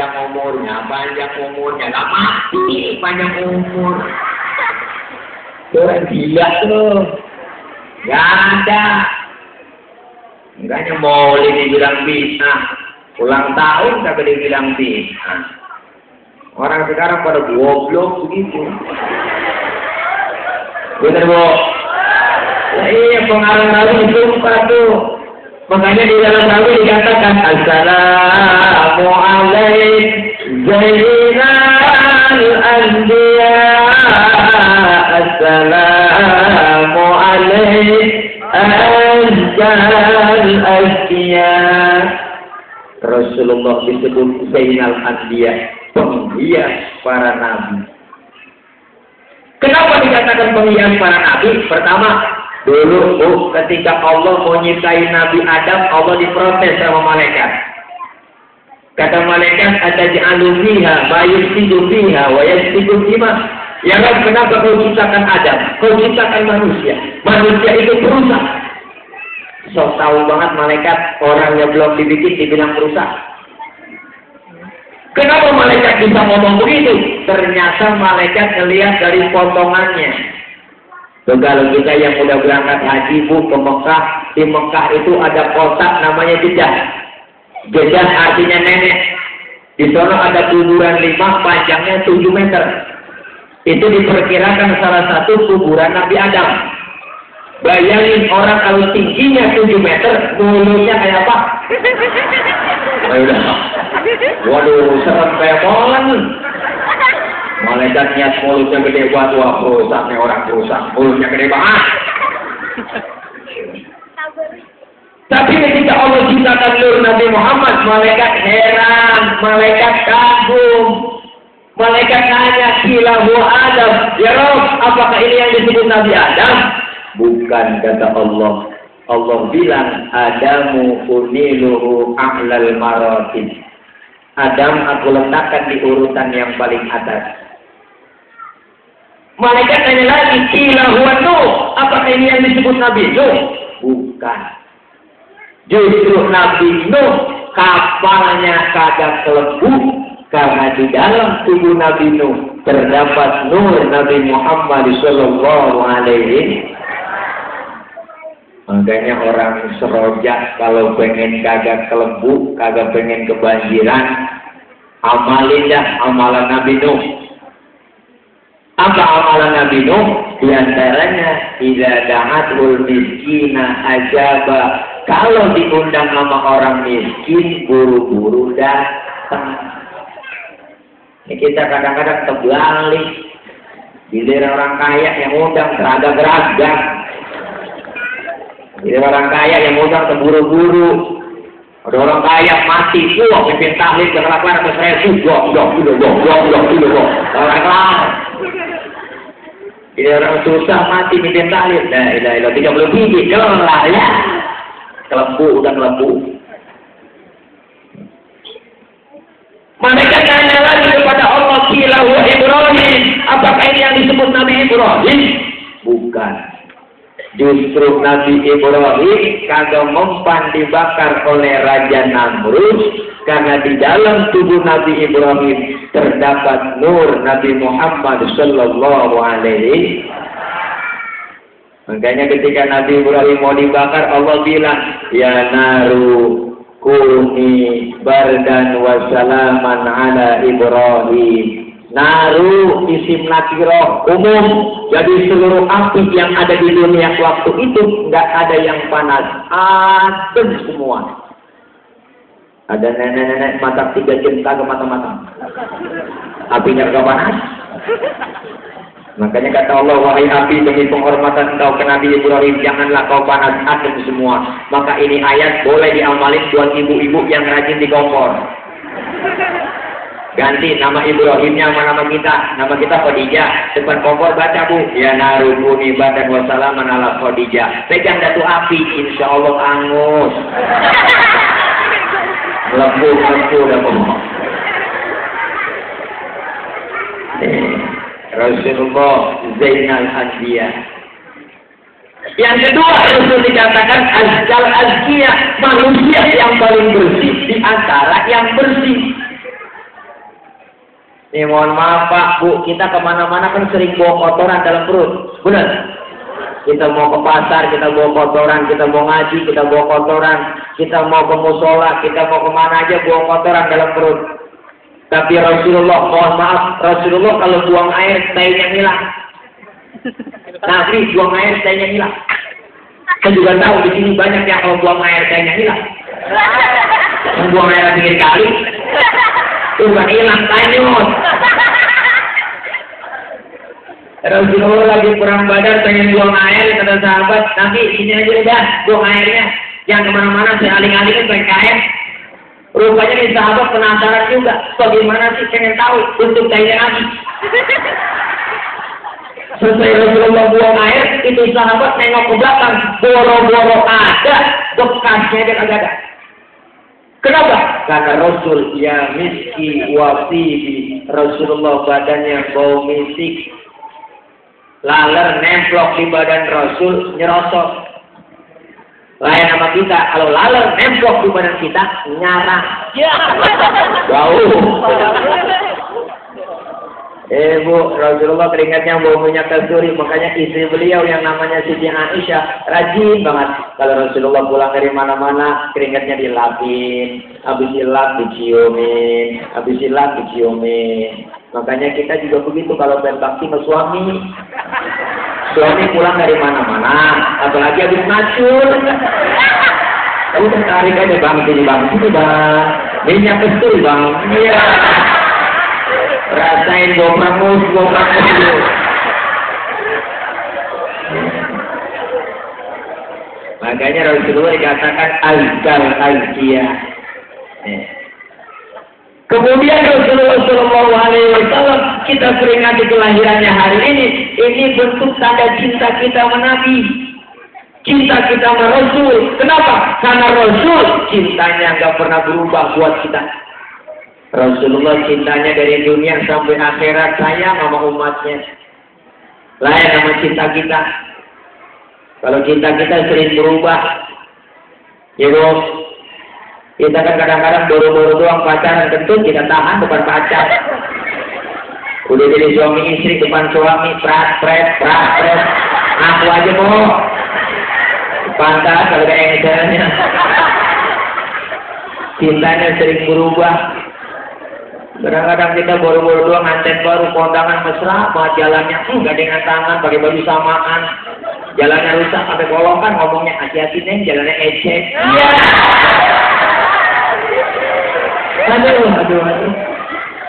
panjang umurnya, nggak mati panjang umur. Orang gila tuh, nggak ada. Enggaknya Maulid dibilang bisa, ulang tahun kagak dibilang bisa. Orang sekarang pada goblok begitu. Bener Bu? Nah, iya pengaruh-pengaruh sumpah tuh. Makanya di dalam Nabi dikatakan Assalamualaikum Zainal Anbiya. Assalamualaikum Azal Azkiya. Rasulullah disebut Zainal Anbiya, penghias para nabi. Kenapa dikatakan penghias para nabi? Pertama, dulu ketika Allah mau nyiptain Nabi Adam, Allah diprotes sama malaikat. Kata malaikat, ataj'alu fiha ma yufsidu fiha wa yasfiku dima. Ya Rabb, kenapa kau ciptakan Adam? Kau ciptakan manusia. Manusia itu perusak. So tahu banget malaikat, orang yang belum dibikin dibilang perusak. Kenapa malaikat bisa ngomong begitu? Ternyata malaikat melihat dari potongannya. Kalau kita yang udah berangkat haji Bu ke Mekah, di Mekah itu ada kotak namanya jedah. Jedah artinya nenek. Di sana ada kuburan 5, panjangnya 7 meter. Itu diperkirakan salah satu kuburan Nabi Adam. Bayangin orang kalau tingginya 7 meter, mulutnya kayak apa? Waduh, serem kayak molen. Malaikat niat mulutnya gede buat wah perusak nih orang perusak, mulutnya gede banget. Tapi ketika Allah ciptakan nur Nabi Muhammad, malaikat heran, malaikat kagum, malaikat nanya, kilahu Adam, ya Rabb, apakah ini yang disebut Nabi Adam? Bukan, kata Allah. Allah bilang, Adamu uniluhu a'lal maratib. Adam aku letakkan di urutan yang paling atas. Malaikat tanya lagi, kila huwa Nuh, apakah ini yang disebut Nabi Nuh? Bukan. Justru Nabi Nuh kapalnya kagak kelebuk karena di dalam tubuh Nabi Nuh terdapat nur Nabi Muhammad sallallahu alaihi. Makanya orang serojak kalau pengen kagak kelebuk, kagak pengen kebanjiran, amalin dah amalan Nabi Nuh. Apa amalan Nabi Nuh? Di antaranya idza da'atul miskina ajaba. Kalau diundang sama orang miskin, buru-buru datang. Ini kita kadang-kadang terbalik. Bila orang kaya yang undang seragam-seragam. Bila orang kaya yang undang terburu-buru. Ada orang kaya mati, wah pimpin tahlil kelakuan ke saya orang kelar. Bila orang susah mati pimpin tahlil, nah ilah 30 biji, lah ya. Kelembu, udah kelembu. Malaikat tanya lagi kepada Allah, kilahu Ibrahim, apakah ini yang disebut Nabi Ibrahim? Bukan. Justru Nabi Ibrahim kagak mempan dibakar oleh Raja Namrud karena di dalam tubuh Nabi Ibrahim terdapat nur Nabi Muhammad sallallahu alaihi. Makanya ketika Nabi Ibrahim mau dibakar, Allah bilang, ya naru kuni bardan wa salaman ala Ibrahim. Naru isim nakirah umum, jadi seluruh api yang ada di dunia waktu itu nggak ada yang panas, adem semua. Ada nenek-nenek mata 3 jam kagak mata-mata, apinya nggak panas. Makanya kata Allah, wahai api, demi penghormatan kau ke Nabi Ibrahim, janganlah kau panas, adem semua. Maka ini ayat boleh diamalin buat ibu-ibu yang rajin di kompor. Ganti nama Ibrahimnya sama nama kita. Nama kita Khadijah. Depan kompor baca Bu, ya narubuni badan wassalaman ala Khadijah. Pegang datu api, insya Allah angus. Lembu dah bohong. Rasulullah Zainal Anbiya. Yang kedua, Rasul dikatakan azkal azkiyah, manusia yang paling bersih di antara yang bersih. Nih mohon maaf Pak, Bu, kita kemana-mana kan sering bawa kotoran dalam perut, benar? Kita mau ke pasar, kita bawa kotoran, kita mau ngaji, kita bawa kotoran, kita mau ke musola, kita mau kemana aja bawa kotoran dalam perut. Tapi Rasulullah, mohon maaf, Rasulullah kalau buang air, tainya hilang. Nabi buang air, tainya hilang. Saya juga tahu di sini banyak yang kalau buang air, tainya hilang. Yang buang air pinggir kali, itu bukan hilang, tanyut. Rasulullah lagi perang Badar pengen buang air, kata sahabat, nanti sini aja udah buang airnya, jangan kemana-mana, saya aling-alingin pakai kain. Rupanya nih sahabat penasaran juga, bagaimana sih pengen tahu untuk kainnya lagi. Selesai Rasulullah buang air, itu sahabat nengok ke belakang, boro-boro ada, bekasnya dia kagak ada. Kenapa? Karena Rasul ya miski wafibi, Rasulullah badannya bau misik. Laler nemplok di badan Rasul nyerosot. Lain sama kita, kalau laler nemplok di badan kita nyarang. Bau. Bu, Rasulullah keringatnya bau minyak kasturi, makanya istri beliau yang namanya Siti Aisyah rajin banget. Kalau Rasulullah pulang dari mana-mana, keringatnya dilapin, habis dilap diciumin, habis dilap diciumin. Makanya kita juga begitu kalau berbakti ke suami. Suami pulang dari mana-mana, apalagi habis macul. Kamu tertarik aja bang, sini bang, sini bang. Minyak kasturi bang. Iya. Rasain gopramus dulu. Makanya Rasulullah dikatakan al-Qiyah. Kemudian Rasulullah SAW kita peringati kelahirannya hari ini. Ini bentuk tanda cinta kita sama Nabi, cinta kita sama Rasul. Kenapa? Karena Rasul cintanya nggak pernah berubah buat kita. Rasulullah cintanya dari dunia sampai akhirat sayang sama umatnya. Lain sama cinta kita. Kalau cinta kita sering berubah, ya Bu, kita kan kadang-kadang buru-buru doang pacaran, tentu kita tahan depan pacar. Udah jadi suami istri depan suami, prat. Aku aja mau pantas kalau ada engselnya. Cintanya sering berubah. Kadang-kadang kita buru-buru doang nganten baru kondangan mesra, mau jalannya gandengan tangan, pakai baju samaan, jalannya rusak sampai bolongan, ngomongnya hati-hati neng, jalannya ecek. Aduh.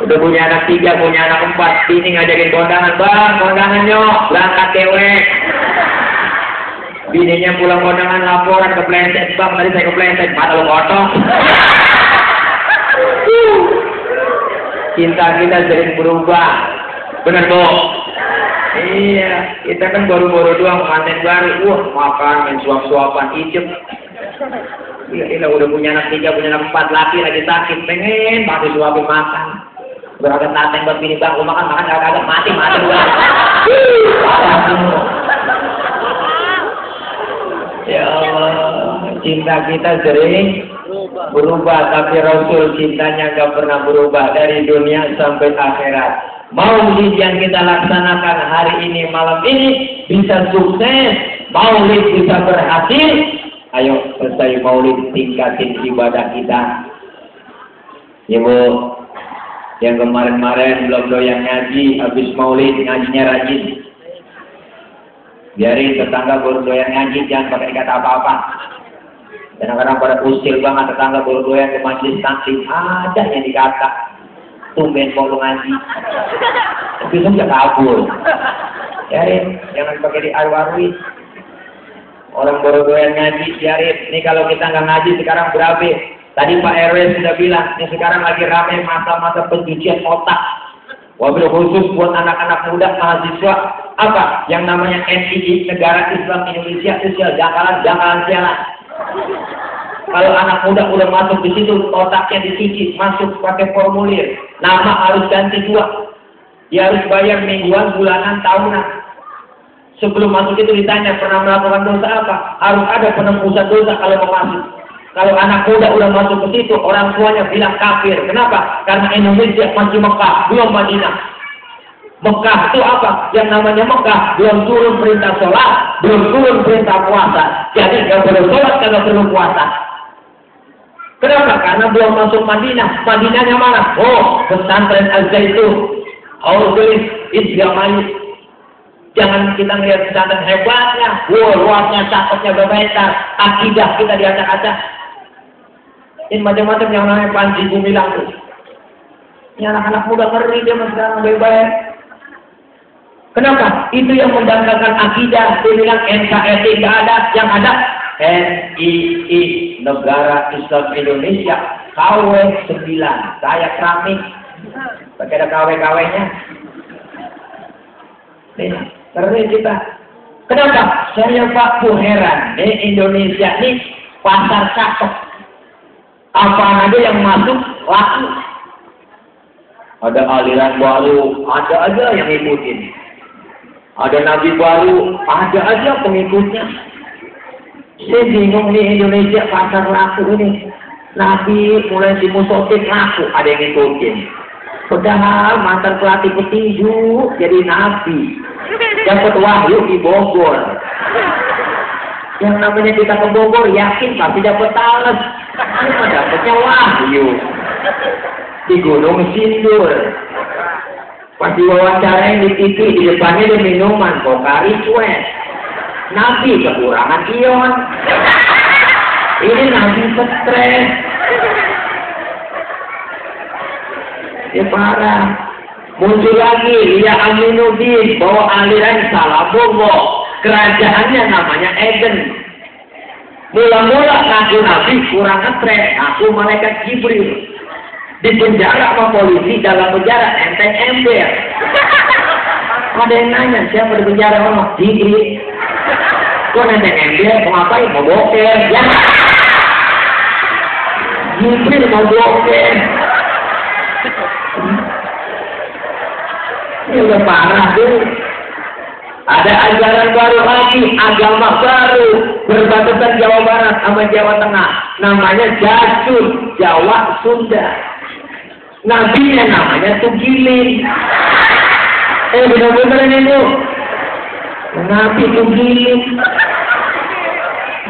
Udah punya anak 3, punya anak 4, bini ngajakin kondangan, bang, kondangan nyok, berangkat dewek. Bininya pulang kondangan laporan kepleset, bang, tadi saya kepleset, mata lu kotor. Cinta kita sering berubah, benar Bu? Iya, kita kan baru-baru doang pengantin baru, makan, main suap-suapan, ijep. Gila, udah punya anak 3, punya anak 4, laki lagi sakit, pengen banget suapin makan. Berangkat nateng buat bini bang, makan kagak mati gua. Ya Allah, cinta kita sering berubah, tapi Rasul cintanya gak pernah berubah dari dunia sampai akhirat. Maulid yang kita laksanakan hari ini, malam ini bisa sukses, maulid bisa berhasil. Ayo selesai maulid, tingkatin ibadah kita. Ya Bu, yang kemarin-kemarin belum doyan ngaji, habis maulid ngajinya rajin. Biarin tetangga baru doyan ngaji, jangan pakai kata apa-apa. Kadang-kadang pada usil banget tetangga baru doyan ke majelis taklim, ada yang dikata tumben mau ngaji, tapi sudah kabur. Biarin, jangan pakai diarwarui. Orang baru doyan ngaji, biarin. Ini kalau kita nggak ngaji sekarang berapa? Tadi Pak RW sudah bilang, ini sekarang lagi ramai masa-masa pencucian otak. Wabil khusus buat anak-anak muda mahasiswa, apa yang namanya NII, Negara Islam Indonesia Sosial, jangkalan sialan. Kalau anak muda udah masuk di situ, otaknya dicuci, masuk pakai formulir, nama harus ganti 2. Dia harus bayar mingguan, bulanan, tahunan. Sebelum masuk itu ditanya pernah melakukan dosa apa, harus ada penembusan dosa kalau mau masuk. Kalau anak muda udah masuk ke situ, orang tuanya bilang kafir. Kenapa? Karena Indonesia masih Mekah, belum Madinah. Mekah itu apa? Yang namanya Mekah belum turun perintah sholat, belum turun perintah puasa. Jadi nggak perlu sholat, nggak perlu puasa. Kenapa? Karena belum masuk Madinah. Madinahnya mana? Oh, pesantren Al-Zaitun. Allah tulis Islamai. Jangan kita lihat pesantren hebatnya, wow, luasnya, cakepnya, bermeter, akidah kita diacak-acak. Ini macam-macam yang namanya Panji Gumilang tuh. Ini anak-anak muda ngeri dia masih sekarang baik-baik. Kenapa? Itu yang mendangkalkan akidah. Dia bilang NKRI nggak ada, yang ada NII, Negara Islam Indonesia, KW 9, kayak keramik, pakai ada KW-KW-nya. Nih, keren kita. Kenapa? Saya Pak heran, Indonesia ini pasar cakep. Apa aja yang masuk laku. Ada aliran baru, ada aja yang ngikutin. Ada nabi baru, ada aja pengikutnya. Saya bingung nih Indonesia pasar laku ini. Nabi mulai dimusotik laku, ada yang ngikutin. Padahal mantan pelatih petinju jadi nabi. Dapat wahyu di Bogor. Yang namanya kita ke Bogor yakin pasti dapat talas. Cuma dapatnya wahyu di Gunung Sindur. Pas diwawancara di TV di depannya ada minuman Pocari Sweat. Nabi kekurangan ion. Ini nabi stres. Ya parah. Muncul lagi Lia Aminuddin bawa aliran Salabowo. Kerajaannya namanya Eden. Mula-mula ngaku nabi kurang stres, ngaku malaikat Jibril. Di penjara sama polisi, dalam penjara enteng ember. Ada yang nanya siapa di penjara? Oh, Jibril. Kok enteng ember? Mau ngapain? Mau boker? Ya. Jibril mau boker. Ini udah parah tuh. Ada ajaran baru lagi, agama baru, berbatasan Jawa Barat sama Jawa Tengah. Namanya Jasun, Jawa Sunda. Nabinya namanya Tugilin. Benar-benar ini tuh. Nabi Tugilin.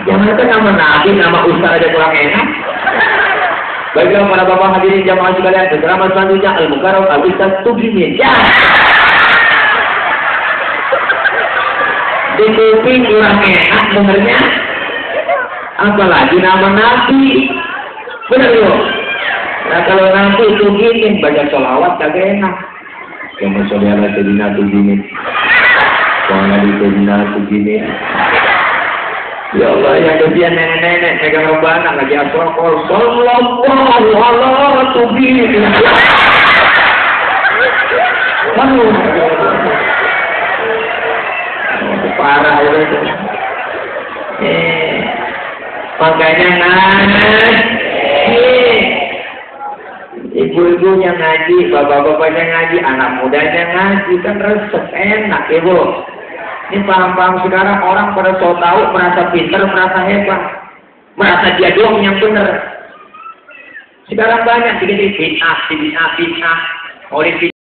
Jangan kan nama Nabi, nama Ustaz aja kurang enak. Baiklah para bapak hadirin jamaah sekalian, ceramah selanjutnya Al-Mukarram Al-Ustaz Tugilin. Ya. Di kuping kurang enak dengernya. Apalagi nama Nabi. Benar loh. Nah kalau nanti itu gini baca sholawat kagak enak. Yang saudara sedina tuh gini. Soalnya di sedina tuh gini. Ya Allah yang kebian nenek-nenek megang rebana lagi asrokol. Sallallahu ala tuh gini. Aduh. Parah itu. Makanya ibu-ibunya ngaji, bapak-bapaknya ngaji, anak mudanya ngaji, kan resep enak ya Bu. Ini paham-paham sekarang orang pada so tahu, merasa pintar, merasa hebat, merasa dia doang yang benar. Sekarang banyak jadi bid'ah,